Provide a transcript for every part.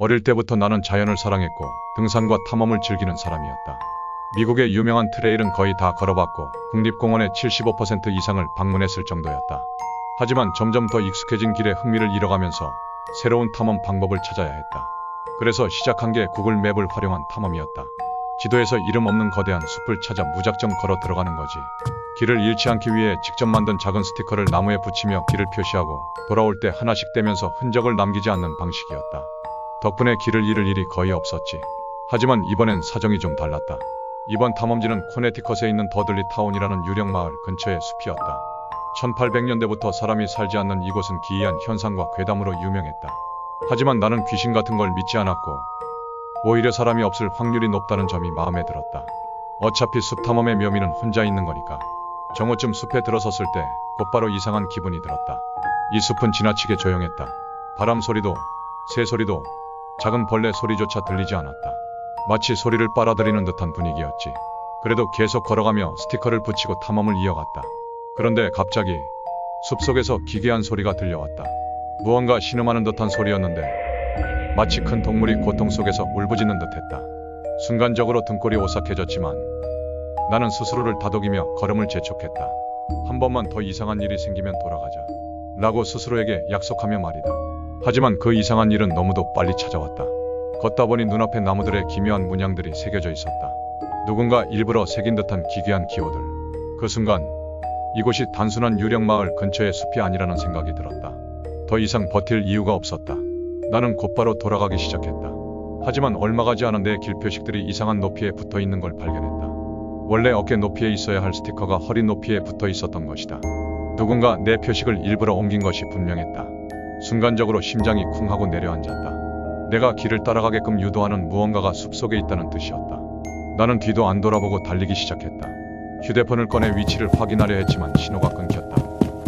어릴 때부터 나는 자연을 사랑했고 등산과 탐험을 즐기는 사람이었다. 미국의 유명한 트레일은 거의 다 걸어봤고 국립공원의 75% 이상을 방문했을 정도였다. 하지만 점점 더 익숙해진 길에 흥미를 잃어가면서 새로운 탐험 방법을 찾아야 했다. 그래서 시작한 게 구글 맵을 활용한 탐험이었다. 지도에서 이름 없는 거대한 숲을 찾아 무작정 걸어 들어가는 거지. 길을 잃지 않기 위해 직접 만든 작은 스티커를 나무에 붙이며 길을 표시하고 돌아올 때 하나씩 떼면서 흔적을 남기지 않는 방식이었다. 덕분에 길을 잃을 일이 거의 없었지. 하지만 이번엔 사정이 좀 달랐다. 이번 탐험지는 코네티컷에 있는 더들리 타운이라는 유령 마을 근처의 숲이었다. 1800년대부터 사람이 살지 않는 이곳은 기이한 현상과 괴담으로 유명했다. 하지만 나는 귀신 같은 걸 믿지 않았고 오히려 사람이 없을 확률이 높다는 점이 마음에 들었다. 어차피 숲 탐험의 묘미는 혼자 있는 거니까. 정오쯤 숲에 들어섰을 때 곧바로 이상한 기분이 들었다. 이 숲은 지나치게 조용했다. 바람 소리도, 새 소리도, 작은 벌레 소리조차 들리지 않았다. 마치 소리를 빨아들이는 듯한 분위기였지. 그래도 계속 걸어가며 스티커를 붙이고 탐험을 이어갔다. 그런데 갑자기 숲속에서 기괴한 소리가 들려왔다. 무언가 신음하는 듯한 소리였는데 마치 큰 동물이 고통 속에서 울부짖는 듯했다. 순간적으로 등골이 오싹해졌지만 나는 스스로를 다독이며 걸음을 재촉했다. 한 번만 더 이상한 일이 생기면 돌아가자 라고 스스로에게 약속하며 말이다. 하지만 그 이상한 일은 너무도 빨리 찾아왔다. 걷다 보니 눈앞에 나무들의 기묘한 문양들이 새겨져 있었다. 누군가 일부러 새긴 듯한 기괴한 기호들. 그 순간 이곳이 단순한 유령 마을 근처의 숲이 아니라는 생각이 들었다. 더 이상 버틸 이유가 없었다. 나는 곧바로 돌아가기 시작했다. 하지만 얼마 가지 않은 내 길 표식들이 이상한 높이에 붙어 있는 걸 발견했다. 원래 어깨 높이에 있어야 할 스티커가 허리 높이에 붙어 있었던 것이다. 누군가 내 표식을 일부러 옮긴 것이 분명했다. 순간적으로 심장이 쿵 하고 내려앉았다. 내가 길을 따라가게끔 유도하는 무언가가 숲속에 있다는 뜻이었다. 나는 뒤도 안 돌아보고 달리기 시작했다. 휴대폰을 꺼내 위치를 확인하려 했지만 신호가 끊겼다.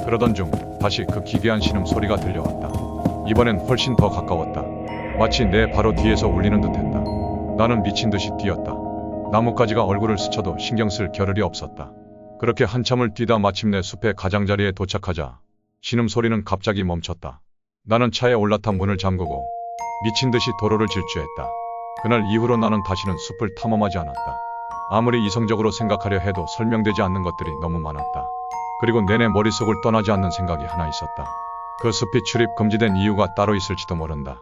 그러던 중 다시 그 기괴한 신음 소리가 들려왔다. 이번엔 훨씬 더 가까웠다. 마치 내 바로 뒤에서 울리는 듯했다. 나는 미친 듯이 뛰었다. 나뭇가지가 얼굴을 스쳐도 신경 쓸 겨를이 없었다. 그렇게 한참을 뛰다 마침내 숲의 가장자리에 도착하자 신음 소리는 갑자기 멈췄다. 나는 차에 올라타 문을 잠그고 미친 듯이 도로를 질주했다. 그날 이후로 나는 다시는 숲을 탐험하지 않았다. 아무리 이성적으로 생각하려 해도 설명되지 않는 것들이 너무 많았다. 그리고 내내 머릿속을 떠나지 않는 생각이 하나 있었다. 그 숲이 출입 금지된 이유가 따로 있을지도 모른다.